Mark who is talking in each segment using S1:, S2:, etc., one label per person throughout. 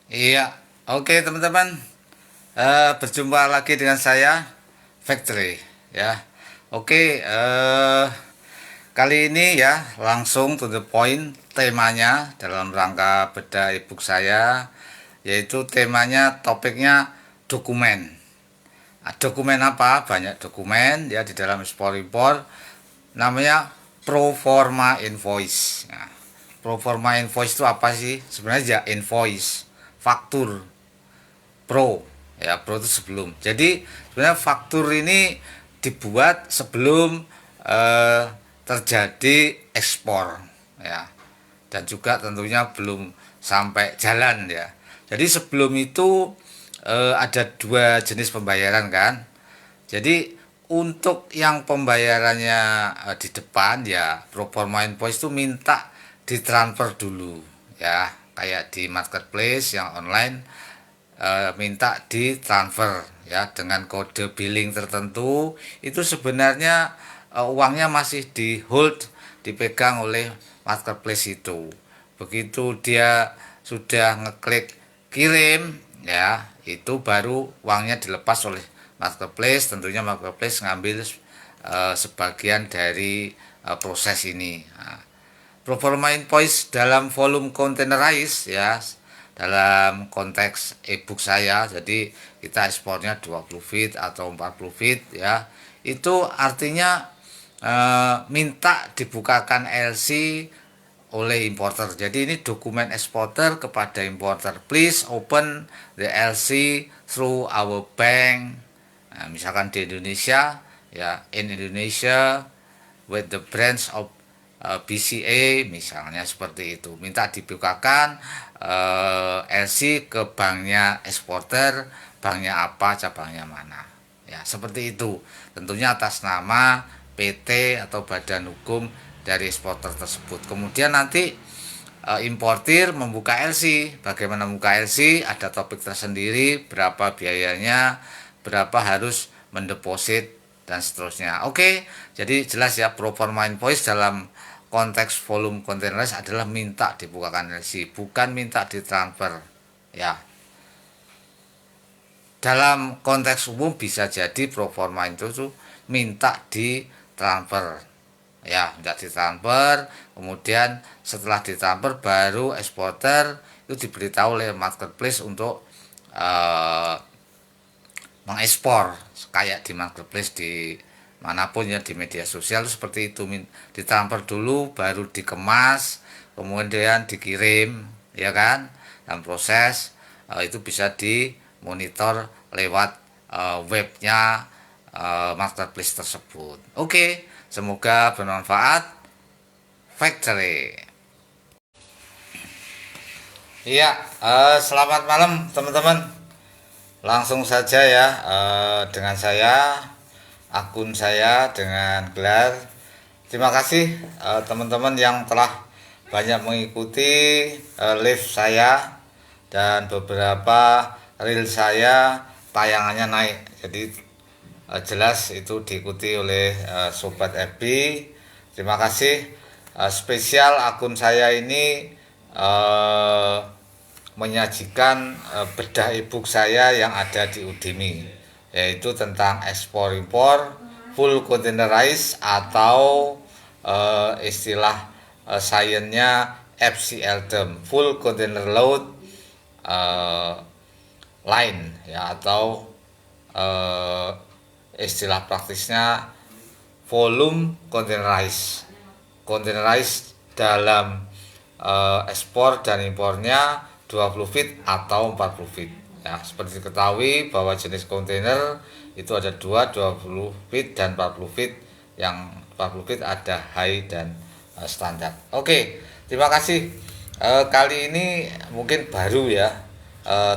S1: Iya, oke teman-teman. Berjumpa lagi dengan saya, Factory. Ya, oke. Kali ini ya langsung to the point temanya dalam rangka bedah ebook saya, yaitu temanya topiknya dokumen. Dokumen apa? Banyak dokumen ya di dalam export import. Namanya pro forma invoice. Nah, pro forma invoice itu apa sih? Sebenarnya ya invoice, faktur. Pro ya, pro itu sebelum. Jadi sebenarnya faktur ini dibuat sebelum eh, terjadi ekspor ya, dan juga tentunya belum sampai jalan ya. Jadi sebelum itu ada dua jenis pembayaran kan. Jadi untuk yang pembayarannya di depan ya, pro forma invoice itu minta ditransfer dulu ya, kayak di marketplace yang online, minta ditransfer ya dengan kode billing tertentu. Itu sebenarnya uangnya masih di hold, dipegang oleh marketplace itu. Begitu dia sudah ngeklik kirim ya, itu baru uangnya dilepas oleh marketplace. Tentunya marketplace ngambil sebagian dari proses ini. Nah, performa invoice dalam volume containerized ya, dalam konteks ebook saya, jadi kita ekspornya 20 feet atau 40 feet ya, itu artinya minta dibukakan LC oleh importer. Jadi ini dokumen eksporter kepada importer, please open the LC through our bank. Nah, misalkan di Indonesia ya, in Indonesia with the branch of BCA misalnya, seperti itu. Minta dibukakan LC ke banknya eksporter, banknya apa, cabangnya mana. Ya, seperti itu. Tentunya atas nama PT atau badan hukum dari eksporter tersebut. Kemudian nanti importir membuka LC. Bagaimana membuka LC? Ada topik tersendiri, berapa biayanya, berapa harus mendeposit, dan seterusnya. Oke, jadi jelas ya, pro forma invoice dalam konteks volume containerized adalah minta dibukakan LC, bukan minta ditransfer. Ya, dalam konteks umum bisa jadi pro forma itu minta ditransfer. Ya, minta ditransfer, kemudian setelah ditransfer baru eksporter itu diberitahu oleh marketplace untuk eh, mengekspor, kayak di marketplace di manapun ya, di media sosial seperti itu. Ditransfer dulu baru dikemas, kemudian dikirim ya kan. Dan proses itu bisa dimonitor lewat webnya marketplace tersebut. Oke, semoga bermanfaat. Factory. Iya, selamat malam teman-teman. Langsung saja ya, dengan saya, akun saya dengan gelar. Terima kasih teman-teman yang telah banyak mengikuti live saya, dan beberapa reel saya tayangannya naik. Jadi jelas itu diikuti oleh sobat FB. Terima kasih. Spesial akun saya ini menyajikan bedah ebook saya yang ada di Udemy, yaitu tentang ekspor impor full containerized, atau istilah sainsnya FCL, full container load line ya, atau istilah praktisnya volume containerized. Containerized dalam ekspor dan impornya 20 feet atau 40 feet. Ya, seperti diketahui bahwa jenis kontainer itu ada dua, 20 feet dan 40 feet. Yang 40 feet ada high dan standar. Oke, terima kasih. Kali ini mungkin baru ya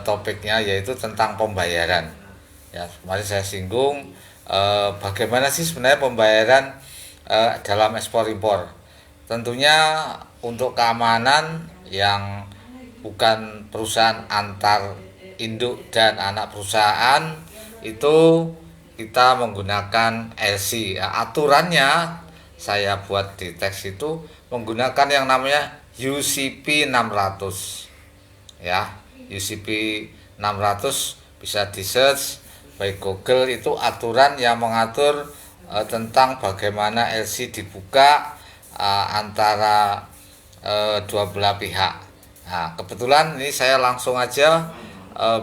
S1: topiknya, yaitu tentang pembayaran. Ya, kemarin saya singgung bagaimana sih sebenarnya pembayaran dalam ekspor impor. Tentunya untuk keamanan yang bukan perusahaan antar induk dan anak perusahaan, itu kita menggunakan LC. Aturannya saya buat di teks itu menggunakan yang namanya UCP 600. ya. UCP 600 bisa di search baik Google, itu aturan yang mengatur tentang bagaimana LC dibuka antara dua belah pihak. Nah, kebetulan ini saya langsung aja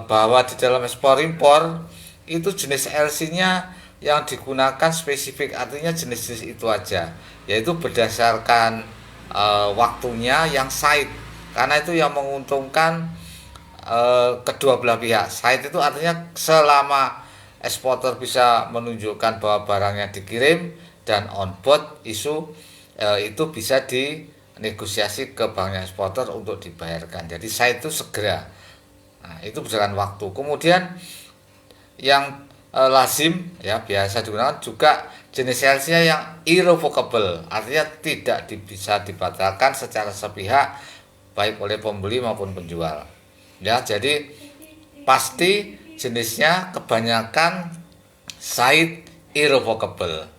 S1: bahwa di dalam ekspor impor itu jenis LC-nya yang digunakan spesifik, artinya jenis-jenis itu aja, yaitu berdasarkan waktunya yang side, karena itu yang menguntungkan kedua belah pihak. Side itu artinya selama eksporter bisa menunjukkan bahwa barangnya dikirim dan on board isu itu bisa dinegosiasi ke banknya eksporter untuk dibayarkan. Jadi side itu segera. Nah, itu berdasarkan waktu. Kemudian yang lazim ya biasa digunakan juga jenis LC-nya yang irrevocable, artinya tidak bisa dibatalkan secara sepihak baik oleh pembeli maupun penjual. Ya, jadi pasti jenisnya kebanyakan side irrevocable,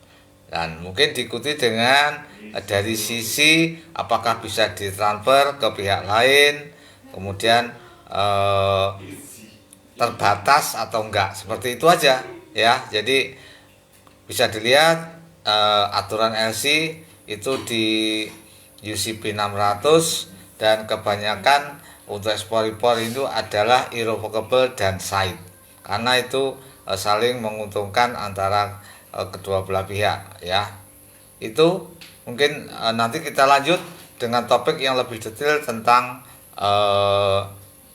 S1: dan mungkin diikuti dengan dari sisi apakah bisa ditransfer ke pihak lain, kemudian terbatas atau enggak, seperti itu aja ya. Jadi bisa dilihat aturan LC itu di UCP 600, dan kebanyakan untuk ekspor impor itu adalah irrevocable dan side, karena itu saling menguntungkan antara kedua belah pihak ya. Itu mungkin nanti kita lanjut dengan topik yang lebih detail tentang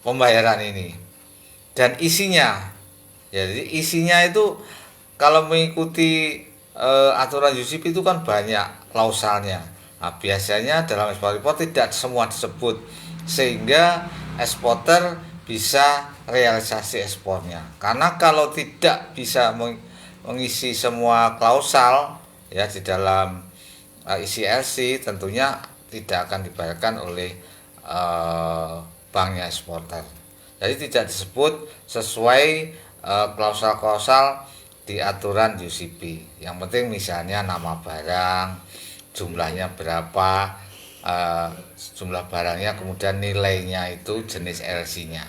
S1: pembayaran ini dan isinya. Jadi isinya itu kalau mengikuti aturan UCP itu kan banyak klausalnya. Nah, biasanya dalam ekspor impor tidak semua disebut, sehingga eksporter bisa realisasi ekspornya. Karena kalau tidak bisa mengisi semua klausal ya di dalam isi LC, tentunya tidak akan dibayarkan oleh banknya eksporter. Jadi tidak disebut sesuai klausal-klausal di aturan UCP. Yang penting misalnya nama barang, jumlahnya berapa, jumlah barangnya, kemudian nilainya itu jenis LC-nya.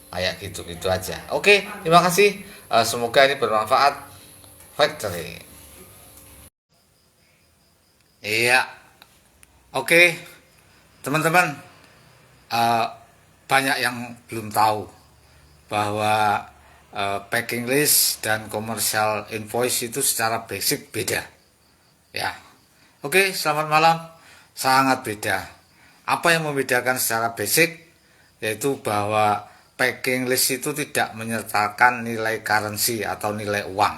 S1: Kayak gitu-gitu aja. Oke, terima kasih. Semoga ini bermanfaat. Factory. Iya. Oke, teman-teman. Banyak yang belum tahu bahwa packing list dan commercial invoice itu secara basic beda ya. Oke, selamat malam. Sangat beda. Apa yang membedakan secara basic? Yaitu bahwa packing list itu tidak menyertakan nilai currency atau nilai uang.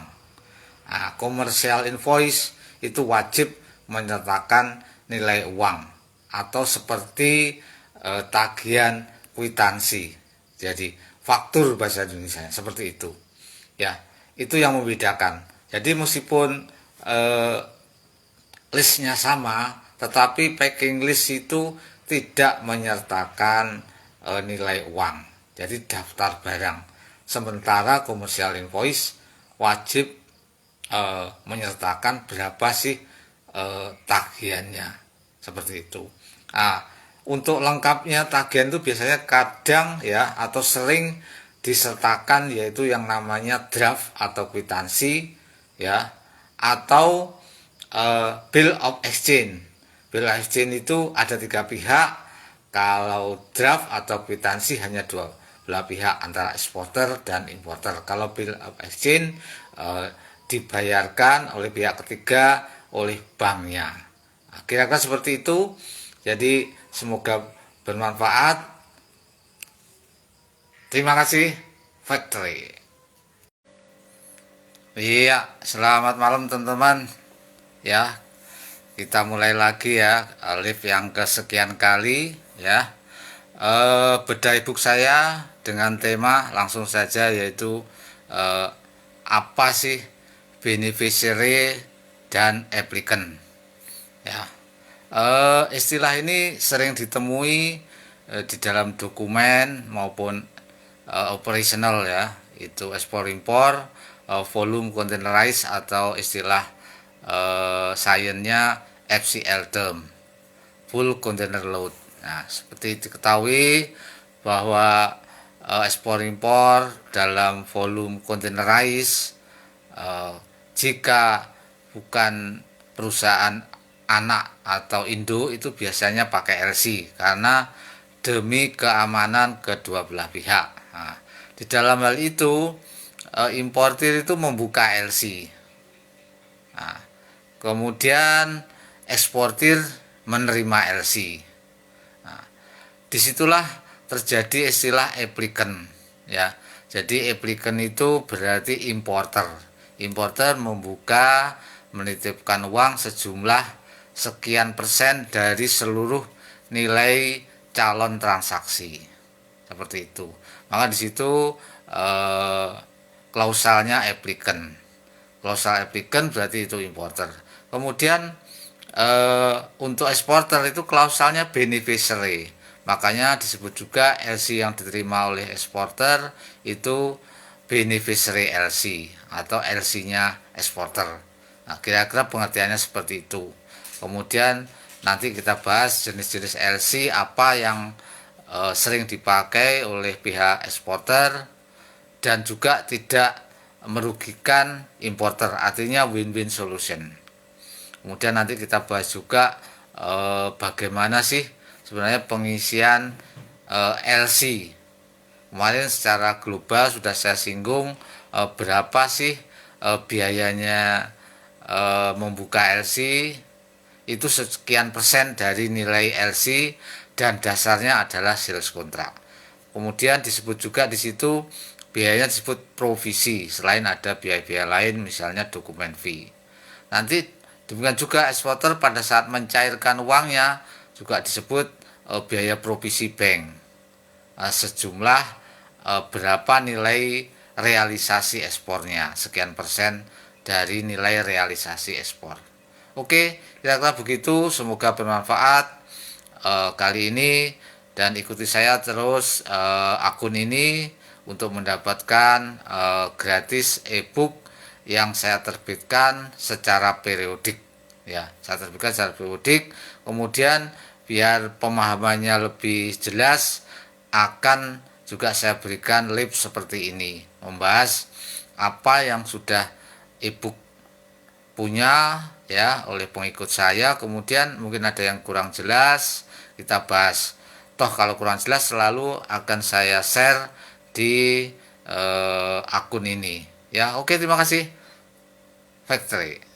S1: Nah, commercial invoice itu wajib menyertakan nilai uang atau seperti tagihan kwitansi. Jadi faktur bahasa Indonesia seperti itu. Ya, itu yang membedakan. Jadi meskipun listnya sama, tetapi packing list itu tidak menyertakan nilai uang. Jadi daftar barang. Sementara commercial invoice wajib menyertakan berapa sih tagihannya, seperti itu. Nah, untuk lengkapnya tagihan itu biasanya kadang ya atau sering disertakan yaitu yang namanya draft atau kwitansi ya, atau bill of exchange. Bill of exchange itu ada 3 pihak. Kalau draft atau kwitansi hanya 2 belah pihak antara eksporter dan importer. Kalau bill of exchange dibayarkan oleh pihak ketiga oleh banknya. Nah, kira-kira seperti itu. Jadi semoga bermanfaat. Terima kasih. Factory. Iya, selamat malam teman-teman. Ya, kita mulai lagi ya, live yang kesekian kali ya. Bedah ebook saya dengan tema langsung saja, yaitu apa sih beneficiary dan applicant ya. Istilah ini sering ditemui di dalam dokumen maupun operational ya, itu ekspor impor, volume containerized atau istilah sainsnya FCL term, full container load. Nah, seperti diketahui bahwa ekspor impor dalam volume containerized, jika bukan perusahaan anak atau induk itu biasanya pakai LC karena demi keamanan kedua belah pihak. Nah, di dalam hal itu importir itu membuka LC. Nah, kemudian eksportir menerima LC. Nah, disitulah terjadi istilah applicant, ya. Jadi applicant itu berarti importer. Importer membuka, menitipkan uang sejumlah sekian persen dari seluruh nilai calon transaksi. Seperti itu. Maka di situ klausalnya applicant. Klausal applicant berarti itu importer. Kemudian untuk eksporter itu klausalnya beneficiary. Makanya disebut juga LC yang diterima oleh eksporter itu beneficiary LC atau LC-nya eksporter. Nah, kira-kira pengertiannya seperti itu. Kemudian nanti kita bahas jenis-jenis LC apa yang sering dipakai oleh pihak eksporter dan juga tidak merugikan importer, artinya win-win solution. Kemudian nanti kita bahas juga bagaimana sih sebenarnya pengisian LC. Kemarin secara global sudah saya singgung berapa sih biayanya membuka LC, itu sekian persen dari nilai LC dan dasarnya adalah sales kontrak. Kemudian disebut juga di situ biayanya disebut provisi, selain ada biaya-biaya lain misalnya dokumen fee. Nanti demikian juga eksporter pada saat mencairkan uangnya juga disebut biaya provisi bank, sejumlah berapa nilai realisasi ekspornya, sekian persen dari nilai realisasi ekspor. Oke, kira-kira begitu, semoga bermanfaat kali ini, dan ikuti saya terus akun ini untuk mendapatkan gratis ebook yang saya terbitkan secara periodik, ya. Saya terbitkan secara periodik. Kemudian biar pemahamannya lebih jelas, akan juga saya berikan lip seperti ini, membahas apa yang sudah ebook punya, ya, oleh pengikut saya. Kemudian mungkin ada yang kurang jelas, kita bahas. Toh kalau kurang jelas selalu akan saya share di akun ini. Ya, oke, terima kasih. Factory.